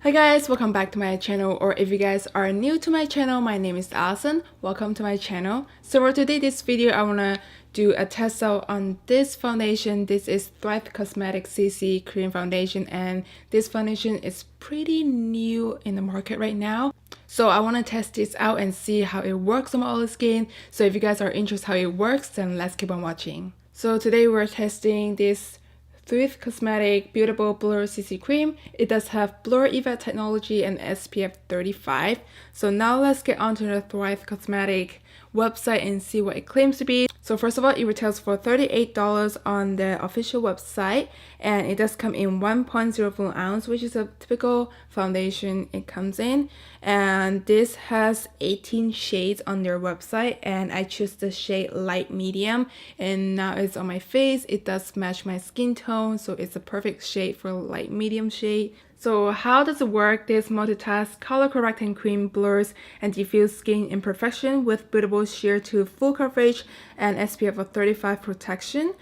Hi guys, welcome back to my channel, or if you guys are new to my channel, my name is Alison. Welcome to my channel. So for today's video, I want to do a test out on this foundation. This is Thrive Cosmetics CC Cream Foundation, and this foundation is pretty new in the market right now. So I want to test this out and see how it works on my oily skin. So if you guys are interested how it works, then let's keep on watching. So today we're testing this Thrive Cosmetics Buildable Blur CC Cream. It does have blur effect technology and SPF 35. So now let's get onto the Thrive Cosmetics website and see what it claims to be. So first of all, it retails for $38 on the official website, and it does come in 1.0 full ounce, which is a typical foundation it comes in. And this has 18 shades on their website, and I choose the shade light medium, and now it's on my face. It does match my skin tone, so it's a perfect shade for light medium shade. So how does it work? This multitask color correcting cream blurs and diffuse skin imperfection with buildable sheer to full coverage and SPF of 35 protection.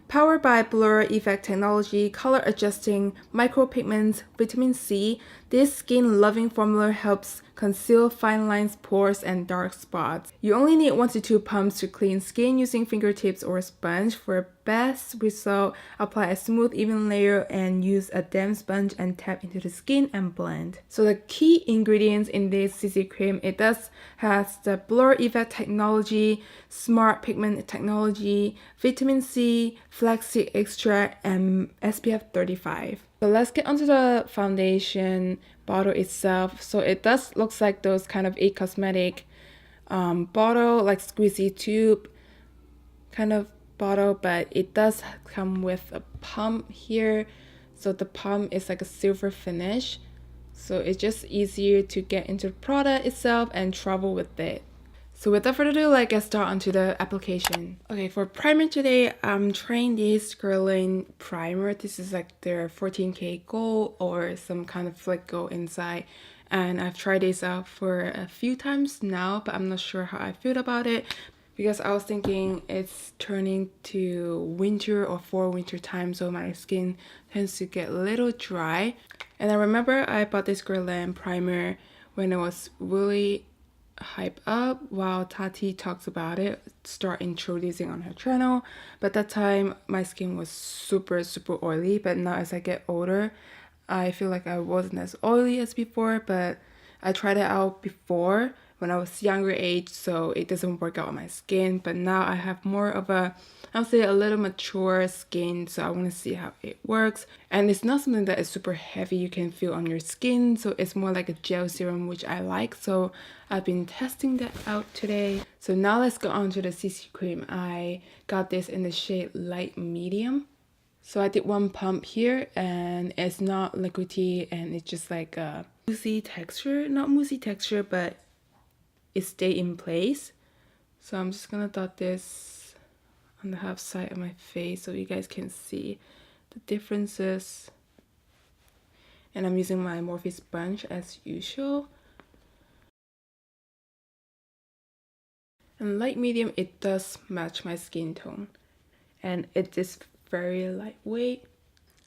Powered by blur effect technology, color adjusting micropigments, vitamin C, this skin loving formula helps conceal fine lines, pores, and dark spots. You only need 1 to 2 pumps to clean skin using fingertips or sponge. For a best result, apply a smooth, even layer and use a damp sponge and tap into the skin and blend. So the key ingredients in this CC cream, it does has the blur effect technology, smart pigment technology, vitamin C, flaxseed extract, and SPF 35. So let's get onto the foundation bottle itself. So it does looks like those kind of a cosmetic bottle, like squeezy tube kind of bottle, but it does come with a pump here. So the pump is like a silver finish, so it's just easier to get into the product itself and travel with it. So without further ado, let's get started onto the application. Okay, for primer today, I'm trying this Guerlain primer. This is like their 14K gold or some kind of flick gold inside. And I've tried this out for a few times now, but I'm not sure how I feel about it, because I was thinking it's turning to winter or for winter time, so my skin tends to get a little dry. And I remember I bought this Guerlain primer when it was really hype up while Tati talks about it, start introducing on her channel. But that time my skin was super oily, but now as I get older, I feel like I wasn't as oily as before. But I tried it out before when I was younger age, so it doesn't work out on my skin. But now I have more of a, I would say, a little mature skin, so I want to see how it works. And it's not something that is super heavy you can feel on your skin, so it's more like a gel serum, which I like. So I've been testing that out today. So now let's go on to the CC cream. I got this in the shade light medium. So I did one pump here, and it's not liquidy, and it's just like a moussey texture. Not moussey texture, but it stay in place. So I'm just gonna dot this on the half side of my face so you guys can see the differences. And I'm using my Morphe sponge as usual. And light medium, it does match my skin tone, and it is very lightweight.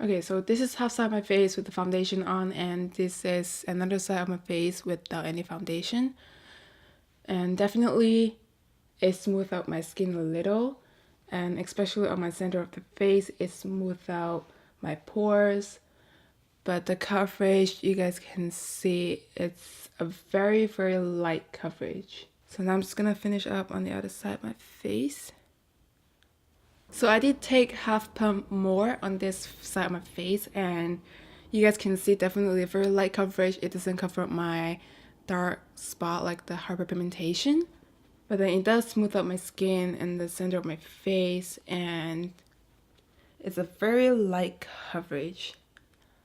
Okay, so this is half side of my face with the foundation on, and this is another side of my face without any foundation. And definitely it smoothed out my skin a little, and especially on my center of the face, it smoothed out my pores. But the coverage, you guys can see, it's a very light coverage. So now I'm just gonna finish up on the other side of my face. So I did take half pump more on this side of my face, and you guys can see definitely a very light coverage. It doesn't cover up my dark spot like the hyperpigmentation, but then it does smooth out my skin and the center of my face, and it's a very light coverage.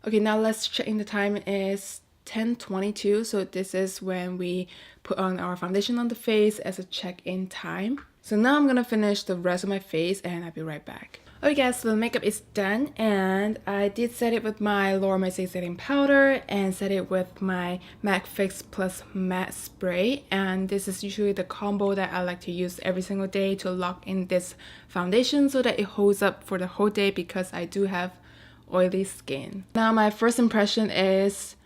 Okay, now let's check in. The time is 10:22, so this is when we put on our foundation on the face as a check-in time. So now I'm gonna finish the rest of my face, and I'll be right back. Okay guys, so the makeup is done, and I did set it with my Laura Mercier setting powder and set it with my MAC Fix Plus matte spray. And this is usually the combo that I like to use every single day to lock in this foundation so that it holds up for the whole day, because I do have oily skin. Now my first impression is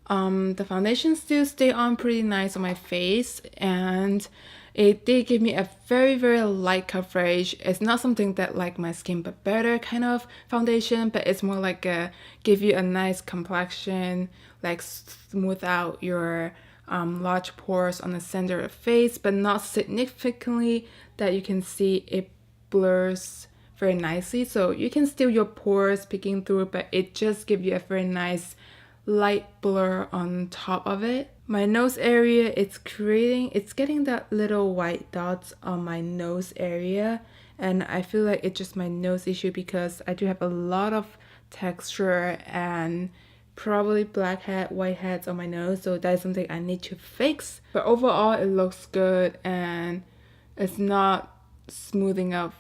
The foundation still stay on pretty nice on my face, and it did give me a very light coverage. It's not something that like my skin but better kind of foundation, but it's more like a give you a nice complexion, like smooth out your large pores on the center of the face, but not significantly that you can see it blurs very nicely. So you can still your pores peeking through, but it just gives you a very nice light blur on top of it. My nose area, it's getting that little white dots on my nose area, and I feel like it's just my nose issue because I do have a lot of texture and probably blackhead, whiteheads on my nose, so that is something I need to fix. But overall, it looks good and it's not smoothing up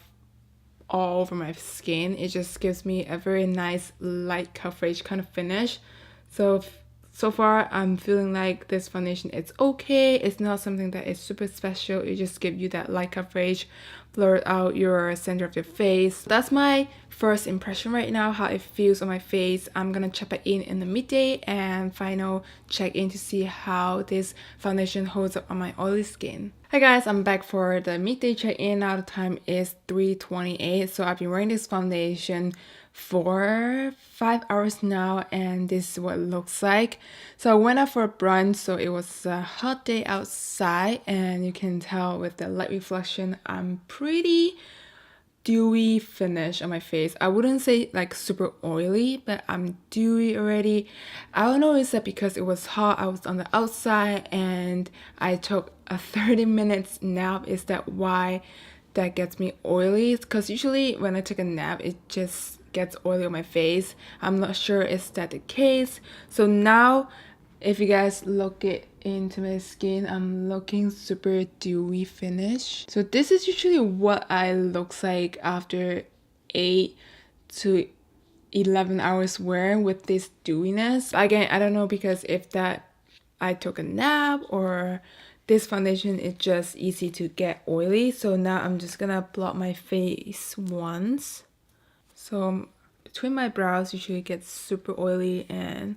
all over my skin. It just gives me a very nice light coverage kind of finish. So far I'm feeling like this foundation it's okay. It's not something that is super special. It just gives you that light coverage, blur out your center of your face. That's my first impression right now, how it feels on my face. I'm gonna check it in the midday and final check-in to see how this foundation holds up on my oily skin. Hi guys, I'm back for the midday check-in. Now the time is 3:28, so I've been wearing this foundation for 5 hours now, and this is what it looks like. So I went out for a brunch, so it was a hot day outside, and you can tell with the light reflection I'm pretty dewy finish on my face. I wouldn't say like super oily, but I'm dewy already. I don't know, is that because it was hot, I was on the outside and I took a 30 minutes nap. Is that why that gets me oily? Because usually when I take a nap it just gets oily on my face. I'm not sure is that the case. So now if you guys look into my skin, I'm looking super dewy finish. So this is usually what I looks like after 8 to 11 hours wearing with this dewiness. Again, I don't know because if that I took a nap or this foundation is just easy to get oily. So now I'm just gonna blot my face once. So between my brows usually gets super oily and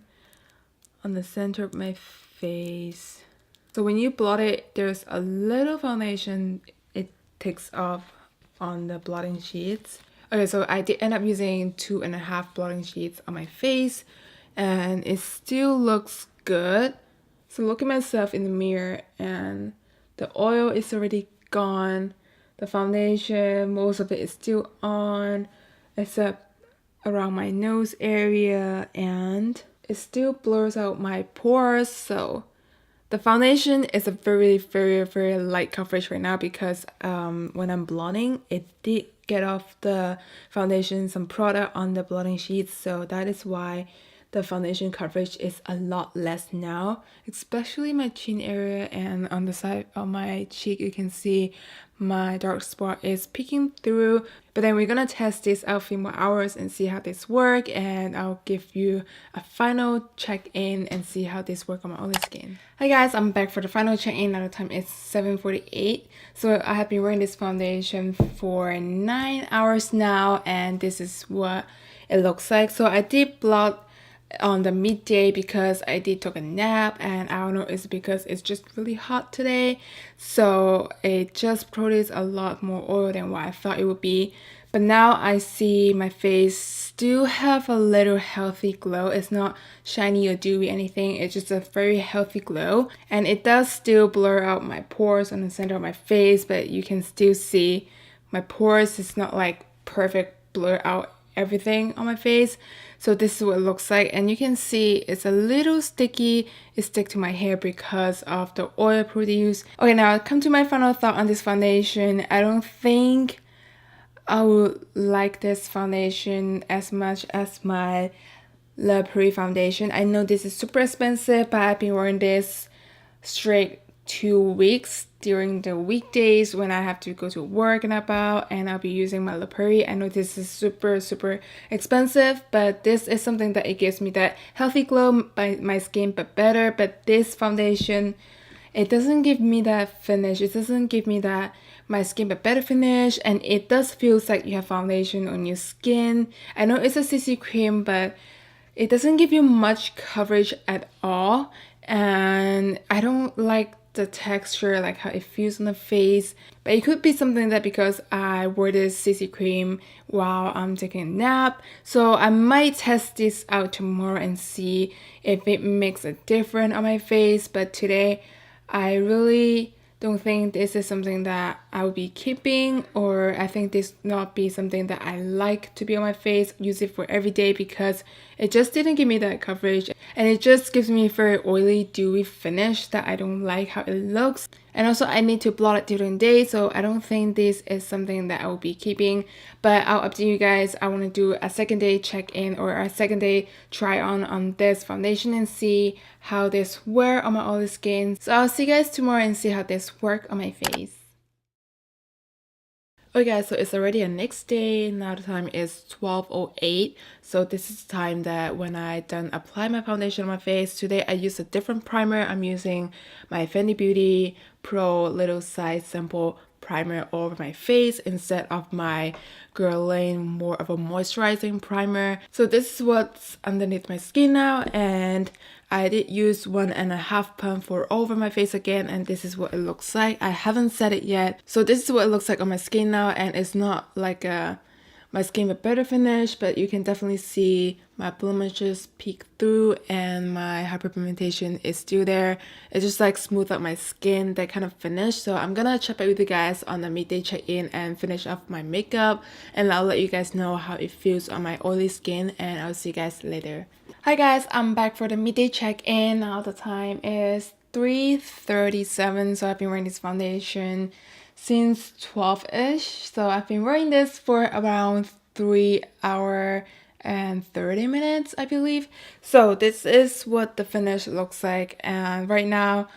on the center of my face. So when you blot it, there's a little foundation it takes off on the blotting sheets. Okay, so I did end up using 2.5 blotting sheets on my face and it still looks good. So look at myself in the mirror and the oil is already gone. The foundation, most of it is still on, except around my nose area, and it still blurs out my pores. So the foundation is a very light coverage right now because when I'm blotting, it did get off the foundation some product on the blotting sheets, so that is why the foundation coverage is a lot less now, especially my chin area and on the side of my cheek. You can see my dark spot is peeking through. But then we're gonna test this out a few more hours and see how this work, and I'll give you a final check-in and see how this work on my oily skin. Hi guys, I'm back for the final check-in. Now the time is 7:48. So I have been wearing this foundation for 9 hours now, and this is what it looks like. So I did blot on the midday because I did took a nap, and I don't know, it's because it's just really hot today, so it just produced a lot more oil than what I thought it would be. But now I see my face still have a little healthy glow. It's not shiny or dewy anything, it's just a very healthy glow, and it does still blur out my pores on the center of my face, but you can still see my pores. It's not like perfect blur out everything on my face. So this is what it looks like, and you can see it's a little sticky. It sticks to my hair because of the oil produced. Okay, now come to my final thought on this foundation. I don't think I would like this foundation as much as my La Prairie foundation. I know this is super expensive, but I've been wearing this straight 2 weeks during the weekdays when I have to go to work and about, and I'll be using my La Prairie. I know this is super expensive, but this is something that it gives me that healthy glow by my skin but better. But this foundation, it doesn't give me that finish. It doesn't give me that my skin but better finish, and it does feels like you have foundation on your skin. I know it's a CC cream, but It doesn't give you much coverage at all, and I don't like the texture, like how it feels on the face. But it could be something that because I wore this CC cream while I'm taking a nap, so I might test this out tomorrow and see if it makes a difference on my face. But today I really don't think this is something that I will be keeping, or I think this not be something that I like to be on my face, use it for every day, because it just didn't give me that coverage, and it just gives me a very oily, dewy finish that I don't like how it looks. And also I need to blot it during the day, so I don't think this is something that I will be keeping. But I'll update you guys. I want to do a second day check-in or a second day try on this foundation and see how this wear on my oily skin. So I'll see you guys tomorrow and see how this work on my face. Okay guys, so it's already the next day. Now the time is 12:08. So this is the time that when I done apply my foundation on my face. Today I use a different primer. I'm using my Fenty Beauty Pro Little Size Sample Primer all over my face instead of my Guerlain more of a moisturizing primer. So this is what's underneath my skin now, and I did use 1.5 pump for all over my face again, and this is what it looks like. I haven't set it yet, so this is what it looks like on my skin now, and it's not like my skin with better finish, but you can definitely see my blemishes peek through and my hyperpigmentation is still there. It just like smooth out my skin, that kind of finish. So I'm gonna check back with you guys on the midday check-in and finish off my makeup, and I'll let you guys know how it feels on my oily skin, and I'll see you guys later. Hi guys, I'm back for the midday check-in. Now the time is 3:37, so I've been wearing this foundation since 12-ish. So I've been wearing this for around 3 hours and 30 minutes, I believe. So this is what the finish looks like, and right now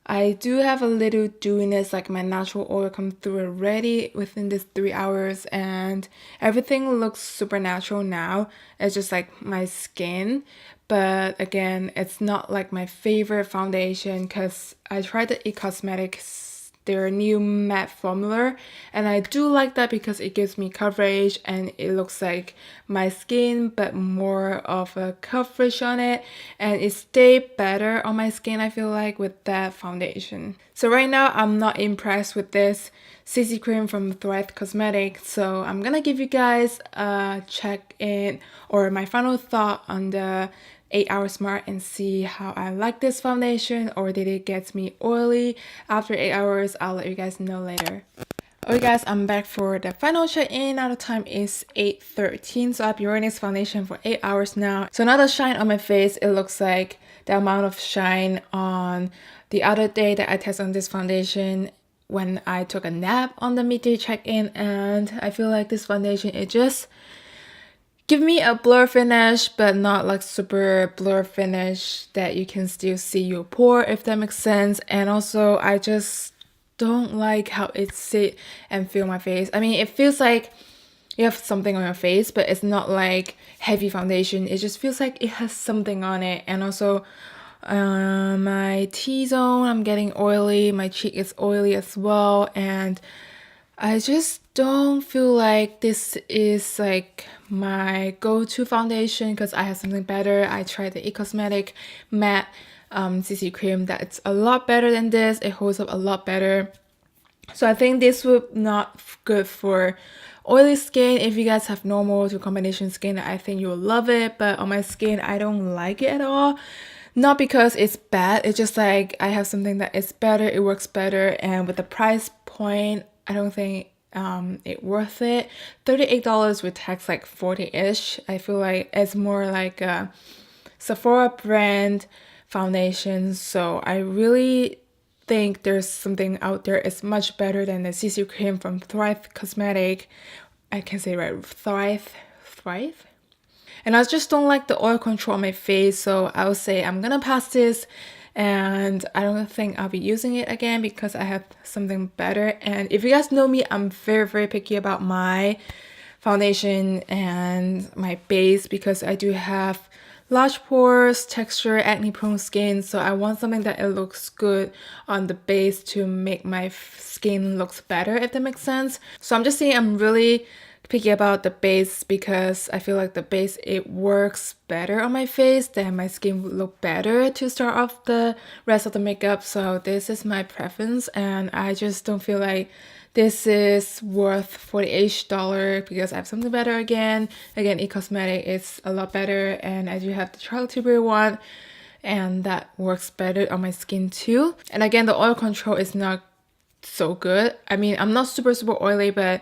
I do have a little dewiness, like my natural oil come through already within this 3 hours, and everything looks super natural now. It's just like my skin. But again, it's not like my favorite foundation because I tried the Causmetics, their new matte formula, and I do like that because it gives me coverage and it looks like my skin but more of a coverage on it, and it stayed better on my skin, I feel like, with that foundation. So right now I'm not impressed with this CC cream from Thrive Cosmetics, so I'm gonna give you guys a check-in or my final thought on the 8-Hour Smart and see how I like this foundation, or did it get me oily after 8 hours. I'll let you guys know later. Okay guys, I'm back for the final check-in. Now the time is 8:13, so I've been wearing this foundation for 8 hours now. So now the shine on my face, it looks like the amount of shine on the other day that I tested on this foundation when I took a nap on the midday check-in, and I feel like this foundation, it just give me a blur finish, but not like super blur finish that you can still see your pore, if that makes sense. And also I just don't like how it sit and feel my face. I mean, it feels like you have something on your face, but it's not like heavy foundation. It just feels like it has something on it. And also my T-zone, I'm getting oily, my cheek is oily as well, and I just don't feel like this is like my go-to foundation because I have something better. I tried the Cosmetics matte CC cream that's a lot better than this. It holds up a lot better. So I think this would not good for oily skin. If you guys have normal to combination skin, I think you'll love it. But on my skin, I don't like it at all. Not because it's bad. It's just like I have something that is better. It works better. And with the price point, I don't think it worth it. $38 with tax, like 40-ish. I feel like it's more like a Sephora brand foundation. So I really think there's something out there is much better than the CC cream from Thrive Cosmetic. I can say it right, Thrive. And I just don't like the oil control on my face, so I would say I'm gonna pass this, and I don't think I'll be using it again because I have something better. And if you guys know me, I'm very picky about my foundation and my base because I do have large pores, texture, acne prone skin, so I want something that it looks good on the base to make my skin looks better, if that makes sense. So I'm just saying I'm really picky about the base because I feel like the base, it works better on my face, then my skin would look better to start off the rest of the makeup. So this is my preference, and I just don't feel like this is worth $48 because I have something better again. Again, Cosmetics is a lot better, and I do have the Charlotte Tilbury one, and that works better on my skin too. And again, the oil control is not so good. I mean, I'm not super oily, but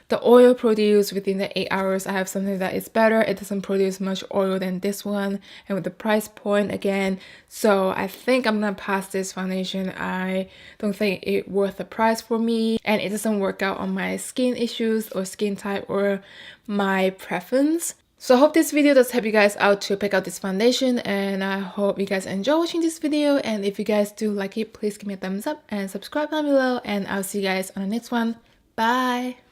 the oil produced within the 8 hours, I have something that is better. It doesn't produce much oil than this one, and with the price point again. So I think I'm gonna pass this foundation. I don't think it's worth the price for me, and it doesn't work out on my skin issues or skin type or my preference. So I hope this video does help you guys out to pick out this foundation, and I hope you guys enjoy watching this video. And if you guys do like it, please give me a thumbs up and subscribe down below, and I'll see you guys on the next one. Bye!